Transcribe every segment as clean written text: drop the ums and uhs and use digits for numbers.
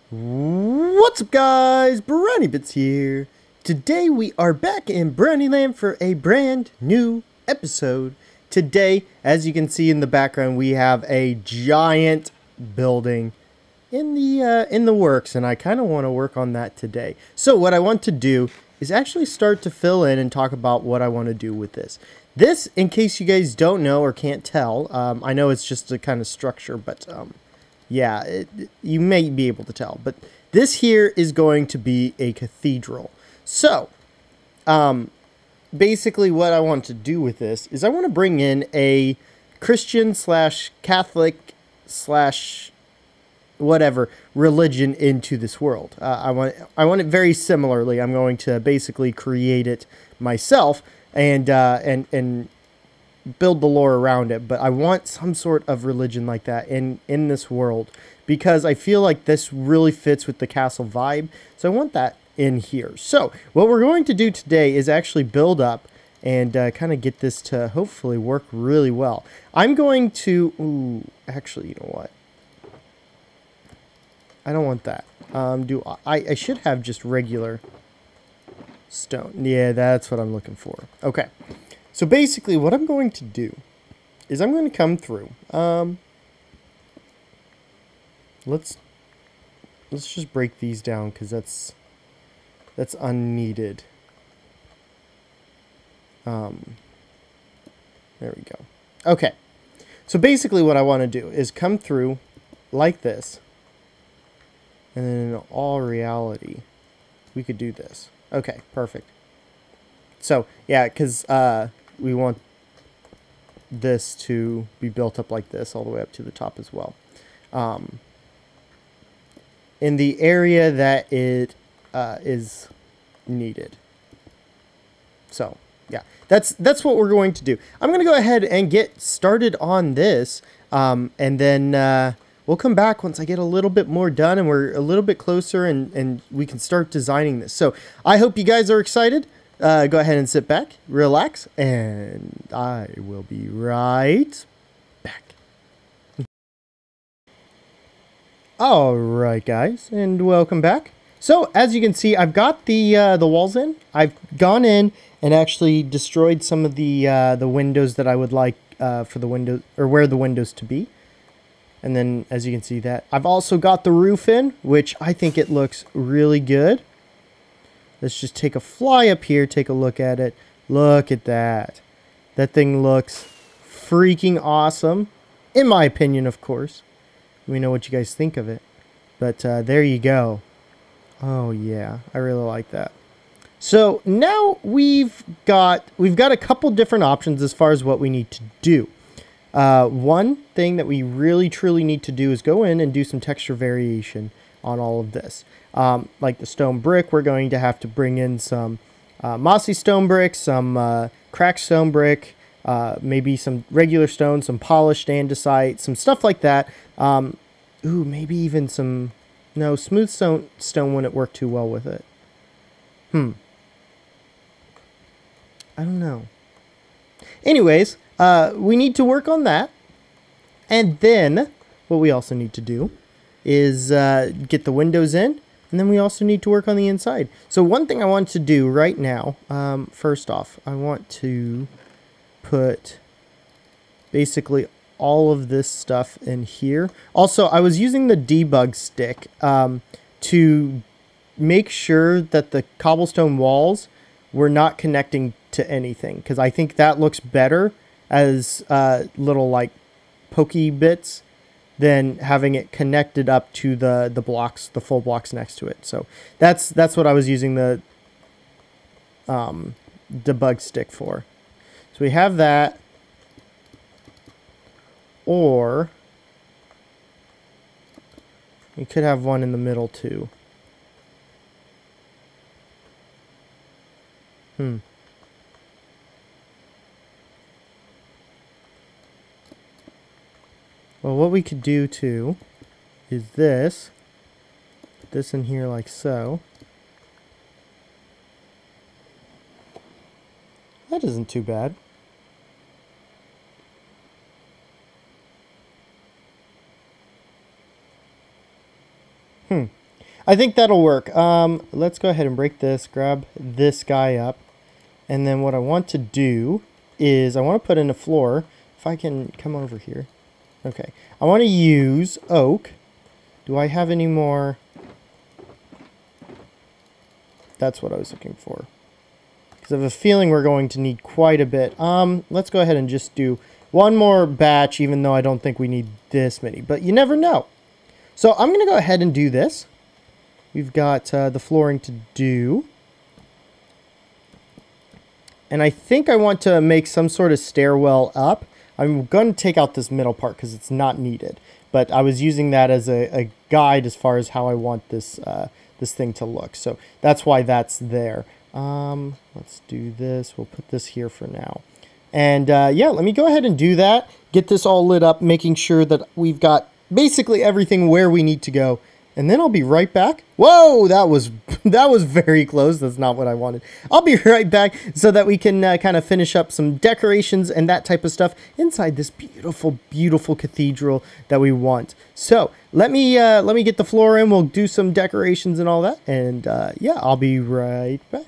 What's up, guys? BrownieBits here. Today we are back in BrownieLand for a brand new episode. Today, as you can see in the background, we have a giant building in the works, and I kind of want to work on that today. So what I want to do is actually start to fill in and talk about what I want to do with this. This, in case you guys don't know or can't tell, I know it's just a kind of structure, but yeah, you may be able to tell, but this here is going to be a cathedral. So, basically what I want to do with this is I want to bring in a Christian slash Catholic slash whatever religion into this world. I want it very similarly. I'm going to basically create it myself and build the lore around it, but I want some sort of religion like that in this world because I feel like this really fits with the castle vibe. So I want that in here. So what we're going to do today is actually build up and kind of get this to hopefully work really well. I'm going to, actually, you know what? I don't want that. I should have just regular stone. Yeah, that's what I'm looking for. Okay. So basically what I'm going to do is I'm going to come through. Let's just break these down because that's unneeded. There we go. Okay. So basically what I want to do is come through like this. And then in all reality, we could do this. Okay, perfect. So, yeah, because we want this to be built up like this all the way up to the top as well. In the area that it is needed. So, yeah, that's what we're going to do. I'm going to go ahead and get started on this, and then we'll come back once I get a little bit more done and we're a little bit closer and we can start designing this. So, I hope you guys are excited. Go ahead and sit back, relax, and I will be right back. Alright, guys, and welcome back. So, as you can see, I've got the walls in. I've gone in and actually destroyed some of the windows that I would like for the windows, or where the windows to be. And then, as you can see that, I've also got the roof in, which I think it looks really good. Let's just take a fly up here, take a look at it. Look at that. That thing looks freaking awesome. In my opinion, of course. Let me know what you guys think of it. But there you go. Oh yeah, I really like that. So now we've got a couple different options as far as what we need to do. One thing that we really truly need to do is go in and do some texture variation on all of this. Like the stone brick, we're going to have to bring in some mossy stone brick, some cracked stone brick, maybe some regular stone, some polished andesite, some stuff like that. Ooh, maybe even some... No, smooth stone wouldn't work too well with it. I don't know. Anyways, we need to work on that. And then, what we also need to do is get the windows in. And then we also need to work on the inside. So one thing I want to do right now, first off, I want to put basically all of this stuff in here. Also, I was using the debug stick to make sure that the cobblestone walls were not connecting to anything, because I think that looks better as little like pokey bits than having it connected up to the blocks, the full blocks next to it. So that's what I was using the debug stick for. So we have that. Or we could have one in the middle too. Well, what we could do too is this in here like so. That isn't too bad. I think that'll work. Let's go ahead and break this, grab this guy up. And then what I want to do is I want to put in a floor. If I can come over here. Okay. I want to use oak. Do I have any more? That's what I was looking for. Because I have a feeling we're going to need quite a bit. Let's go ahead and just do one more batch, even though I don't think we need this many. But you never know. So I'm going to go ahead and do this. We've got the flooring to do. And I think I want to make some sort of stairwell up. I'm going to take out this middle part because it's not needed. But I was using that as a guide as far as how I want this this thing to look. So that's why that's there. Let's do this. We'll put this here for now. And yeah, let me go ahead and do that. Get this all lit up, making sure that we've got basically everything where we need to go. And then I'll be right back. Whoa, that was very close. That's not what I wanted. I'll be right back so that we can kind of finish up some decorations and that type of stuff inside this beautiful, beautiful cathedral that we want. So let me get the floor in. We'll do some decorations and all that. And yeah, I'll be right back.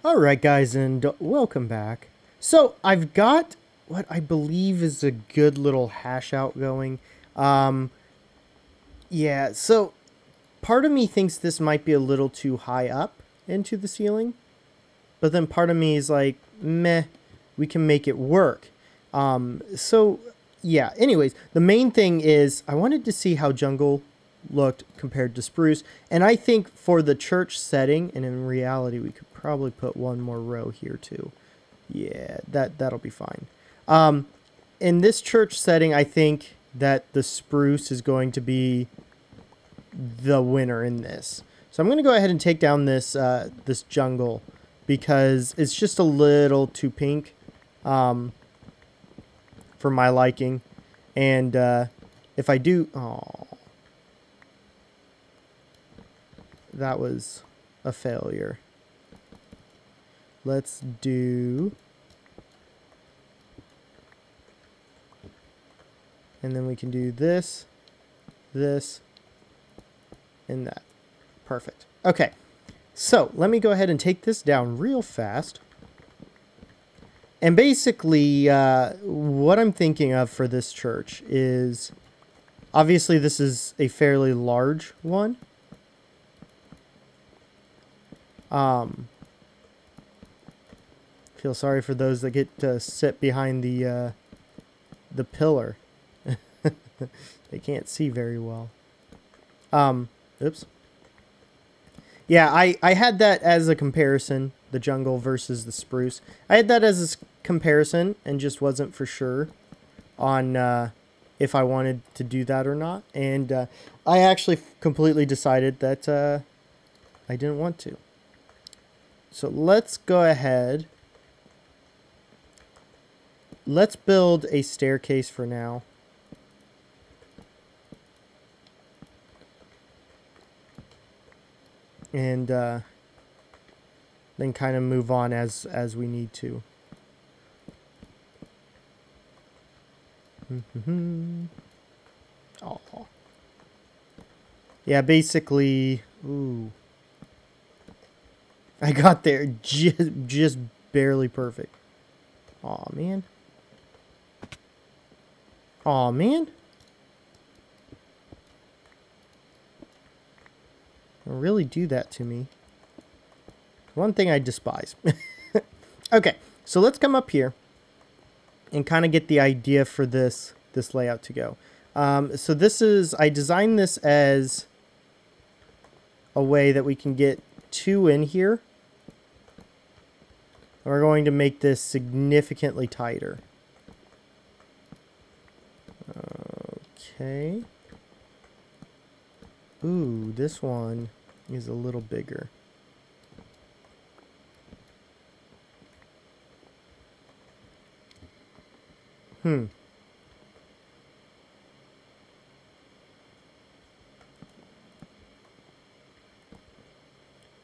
All right, guys, and welcome back. So I've got what I believe is a good little hash out going. Yeah, so part of me thinks this might be a little too high up into the ceiling, but then part of me is like, meh, we can make it work. So yeah, anyways, the main thing is I wanted to see how jungle looked compared to spruce, and I think for the church setting, and in reality we could probably put one more row here too. Yeah, that'll be fine. In this church setting, I think that the spruce is going to be the winner in this. So I'm going to go ahead and take down this this jungle because it's just a little too pink for my liking. And if I do... Oh, that was a failure. Let's do... And then we can do this, this, and that. Perfect. Okay. So let me go ahead and take this down real fast. And basically, what I'm thinking of for this church is, obviously this is a fairly large one. Feel sorry for those that get to sit behind the pillar. They can't see very well. Oops. Yeah, I had that as a comparison, the jungle versus the spruce. I had that as a comparison and just wasn't for sure on if I wanted to do that or not. And I actually completely decided that I didn't want to. So let's go ahead. Let's build a staircase for now. And then kind of move on as we need to. Oh. Yeah, basically, ooh. I got there just barely perfect. Aw, man. Aw, man. Really do that to me. One thing I despise. Okay, so let's come up here and kind of get the idea for this layout to go. So this is, I designed this as a way that we can get two in here. And we're going to make this significantly tighter. Okay. Ooh, this one is a little bigger.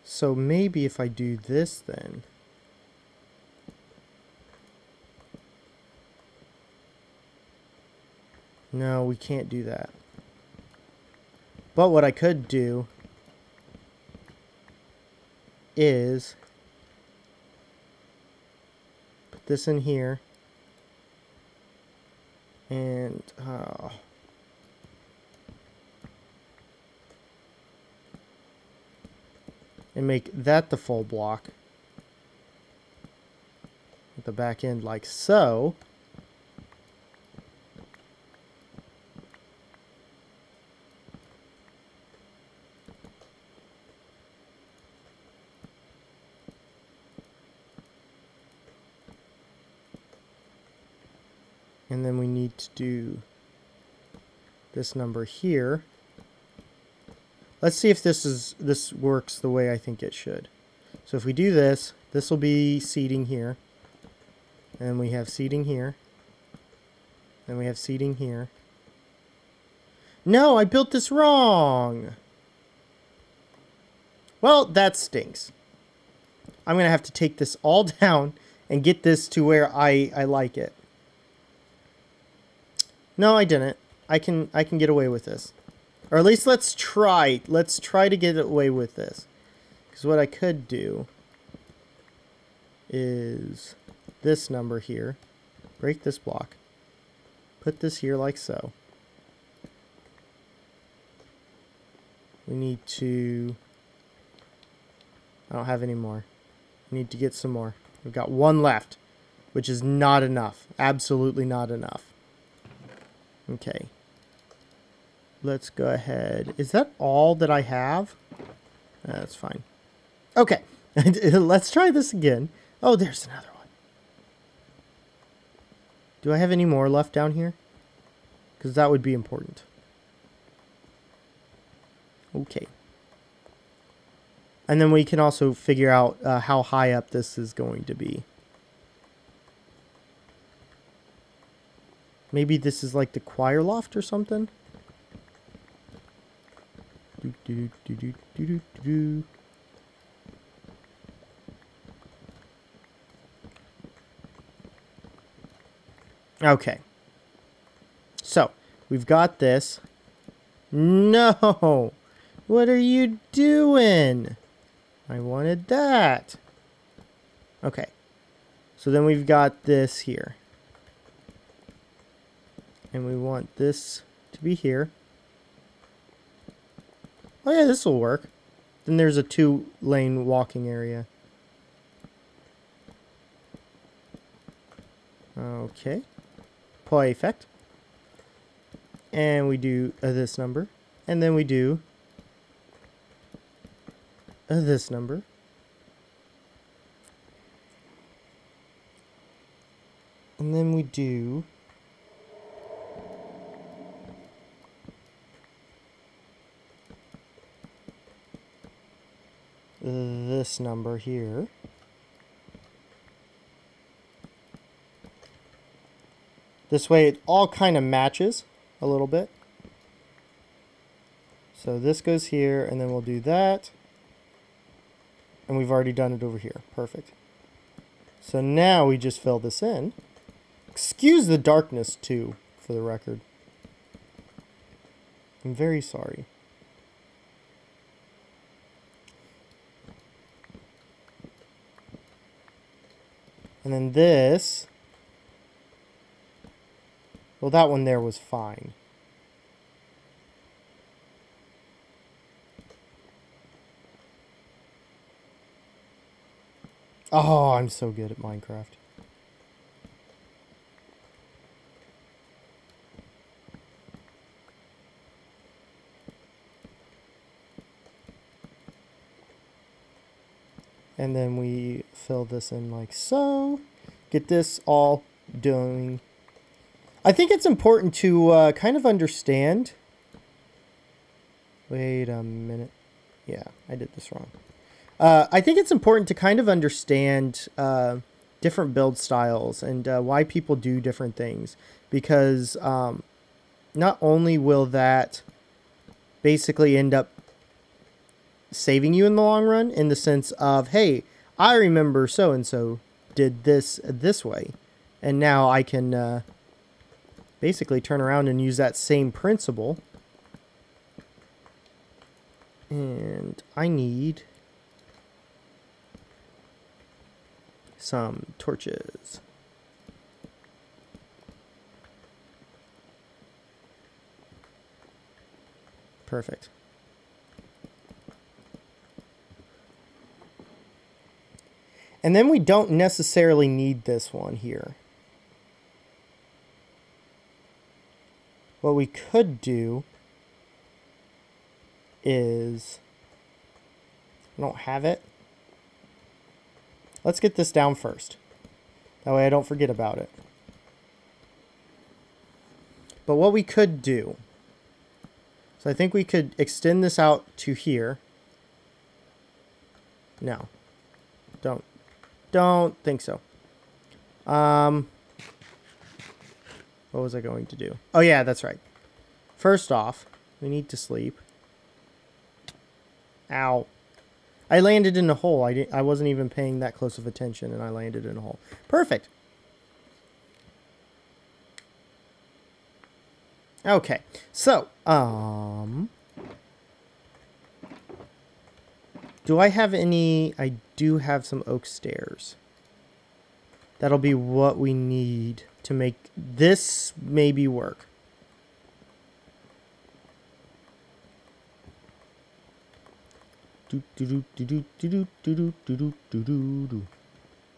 So maybe if I do this then. No, we can't do that. But what I could do is put this in here. And, and make that the full block. At the back end like so. And then we need to do this number here. Let's see if this works the way I think it should. So if we do this, this will be seating here. And we have seating here. And we have seating here. No, I built this wrong. Well, that stinks. I'm going to have to take this all down and get this to where I like it. No, I didn't. I can get away with this. Or at least let's try. Let's try to get away with this. Because what I could do is this number here. Break this block. Put this here like so. We need to... I don't have any more. We need to get some more. We've got one left, which is not enough. Absolutely not enough. Okay. Let's go ahead. Is that all that I have? That's fine. Okay. Let's try this again. Oh, there's another one. Do I have any more left down here? Because that would be important. Okay. And then we can also figure out how high up this is going to be. Maybe this is like the choir loft or something? Okay. So, we've got this. No! What are you doing? I wanted that. Okay. So then we've got this here. And we want this to be here. Oh yeah, this will work. Then there's a 2-lane walking area. Okay. Perfect. And we do this number. And then we do this number. And then we do this number here. This way it all kind of matches a little bit. So this goes here, and then we'll do that. And we've already done it over here. Perfect. So now we just fill this in. Excuse the darkness too, for the record. I'm very sorry. And then this, well, that one there was fine. Oh, I'm so good at Minecraft. And then we fill this in like so. Get this all doing. I think it's important to kind of understand. Wait a minute. Yeah, I did this wrong. I think it's important to kind of understand different build styles and why people do different things. Because not only will that basically end up saving you in the long run, in the sense of, hey, I remember so-and-so did this way, and now I can basically turn around and use that same principle. And I need some torches. Perfect. And then we don't necessarily need this one here. What we could do is, I don't have it. Let's get this down first. That way I don't forget about it. But what we could do, so I think we could extend this out to here. No. Don't think so. What was I going to do? Oh yeah, that's right. First off, we need to sleep. Ow. I landed in a hole. I wasn't even paying that close of attention, and I landed in a hole. Perfect. Okay. So, do I have any? I do have some oak stairs. That'll be what we need to make this maybe work.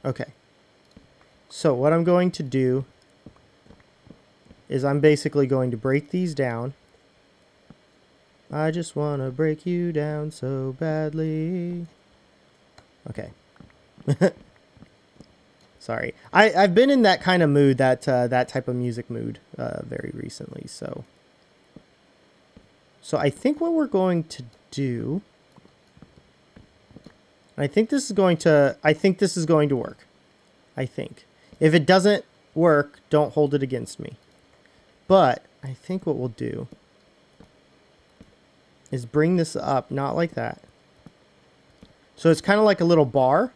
Okay. So what I'm going to do is I'm basically going to break these down. I just want to break you down so badly. Okay. Sorry. I've been in that kind of mood, that type of music mood very recently. So I think what we're going to do, I think this is going to work. I think. If it doesn't work, don't hold it against me. But I think what we'll do is bring this up, not like that. So it's kind of like a little bar.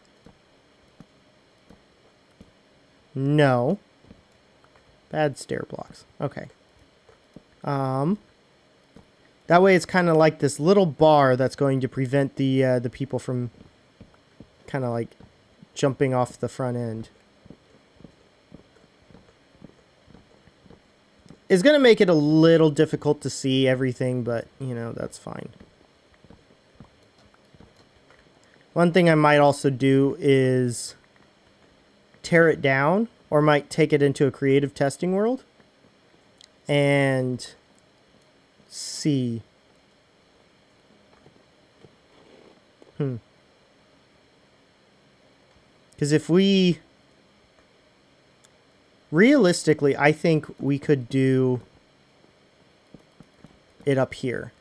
No. Bad stair blocks. Okay. That way it's kind of like this little bar that's going to prevent the people from kind of like jumping off the front end. It's going to make it a little difficult to see everything, but, you know, that's fine. One thing I might also do is tear it down, or might take it into a creative testing world and see. Because if we... Realistically, I think we could do it up here.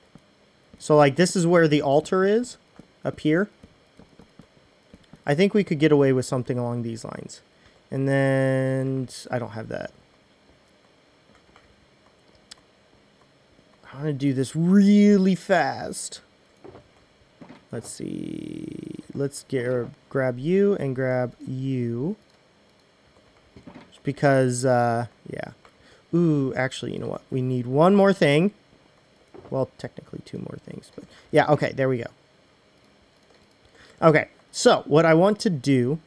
So, like, this is where the altar is, up here. I think we could get away with something along these lines. And then, I don't have that. I'm going to do this really fast. Let's see. Let's grab you and grab you. Because, yeah. Ooh, actually, you know what? We need one more thing. Well, technically two more things. But yeah, okay, there we go. Okay, so what I want to do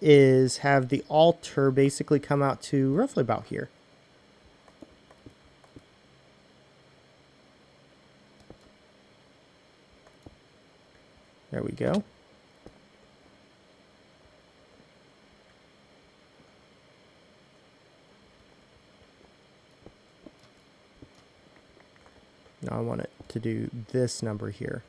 is have the altar basically come out to roughly about here. There we go. Now I want it to do this number here.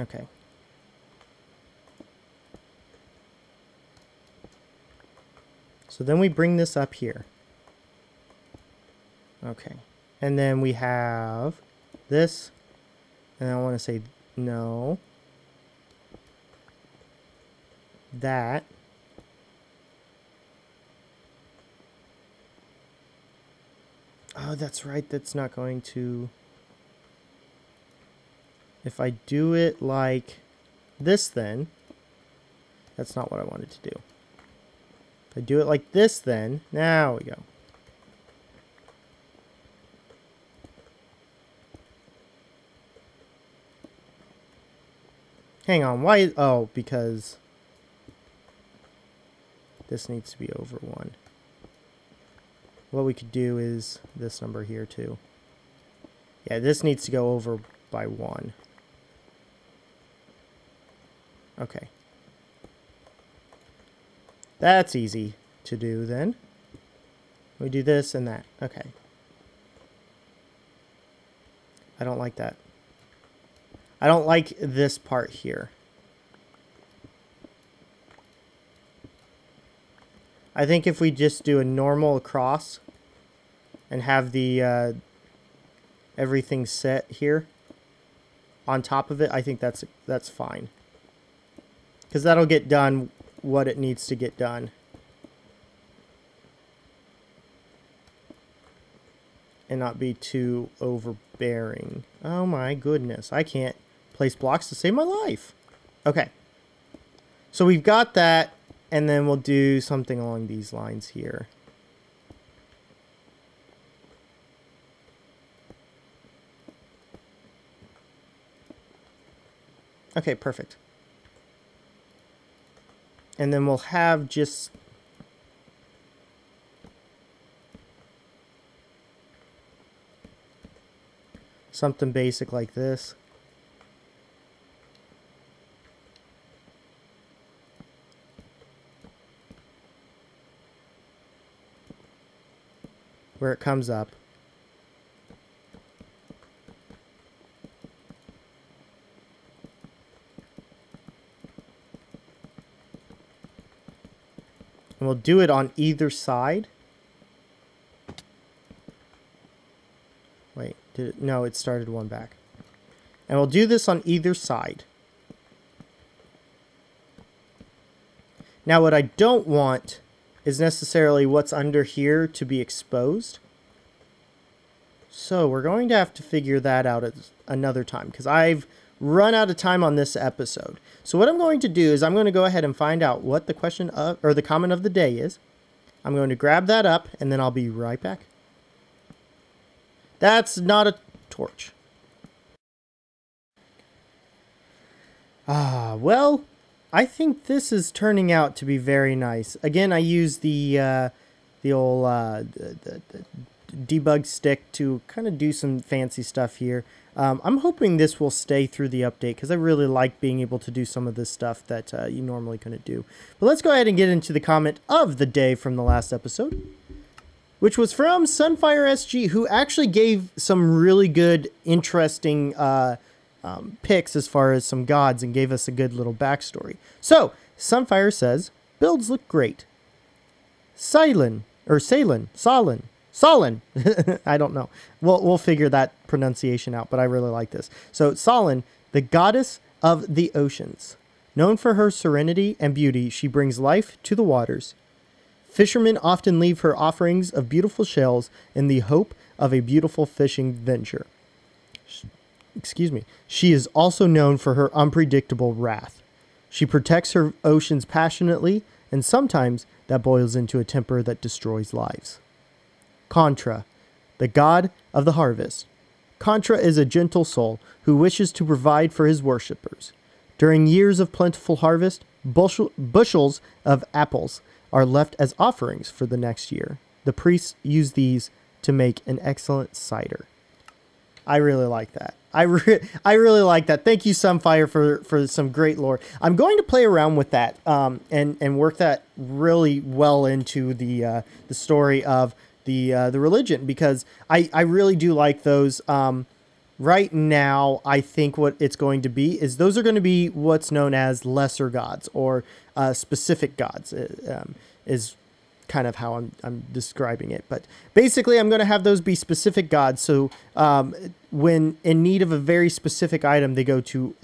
Okay. So then we bring this up here. Okay. And then we have this. And I want to say no. That. Oh, that's right. That's not going to... If I do it like this, then... That's not what I wanted to do. If I do it like this, then... Now we go. Hang on. Why? Oh, because... This needs to be over 1. What we could do is this number here too. Yeah, this needs to go over by 1. Okay. That's easy to do then. We do this and that. Okay. I don't like that. I don't like this part here. I think if we just do a normal across and have the everything set here on top of it, I think that's fine. Because that'll get done what it needs to get done. And not be too overbearing. Oh my goodness, I can't place blocks to save my life. Okay. So we've got that. And then we'll do something along these lines here. Okay, perfect. And then we'll have just... something basic like this. Where it comes up. And we'll do it on either side. Wait, did it? No, it started one back. And we'll do this on either side. Now what I don't want is necessarily what's under here to be exposed. So we're going to have to figure that out at another time because I've run out of time on this episode. So what I'm going to do is I'm going to go ahead and find out what the question of, or the comment of the day is. I'm going to grab that up and then I'll be right back. That's not a torch. Well, I think this is turning out to be very nice. Again, I use the old debug stick to kind of do some fancy stuff here. I'm hoping this will stay through the update because I really like being able to do some of this stuff that you normally couldn't do. But let's go ahead and get into the comment of the day from the last episode, which was from Sunfire SG, who actually gave some really good, interesting picks as far as some gods and gave us a good little backstory. So, Sunfire says, builds look great. Salin, I don't know. We'll figure that pronunciation out, but I really like this. So, Salin, the goddess of the oceans. Known for her serenity and beauty, she brings life to the waters. Fishermen often leave her offerings of beautiful shells in the hope of a beautiful fishing venture. Excuse me. She is also known for her unpredictable wrath. She protects her oceans passionately, and sometimes that boils into a temper that destroys lives. Contra, the god of the harvest. Contra is a gentle soul who wishes to provide for his worshippers. During years of plentiful harvest, bushels of apples are left as offerings for the next year. The priests use these to make an excellent cider. I really like that. I really like that. Thank you, Sunfire, for some great lore. I'm going to play around with that and work that really well into the story of the religion, because I really do like those. Right now, I think what it's going to be is those are going to be what's known as lesser gods or specific gods is kind of how I'm describing it. But basically, I'm going to have those be specific gods. So when in need of a very specific item, they go to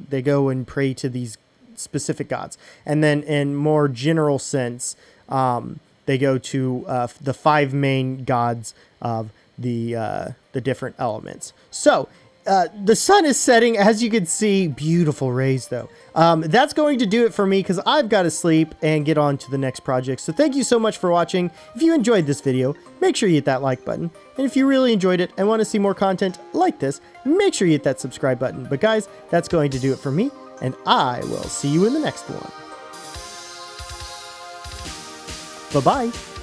they go and pray to these specific gods. And then in more general sense, they go to the 5 main gods of the different elements. So the sun is setting, as you can see. Beautiful rays, though. That's going to do it for me because I've got to sleep and get on to the next project. So thank you so much for watching. If you enjoyed this video, make sure you hit that like button. And if you really enjoyed it and want to see more content like this, make sure you hit that subscribe button. But guys, that's going to do it for me, and I will see you in the next one. Bye-bye.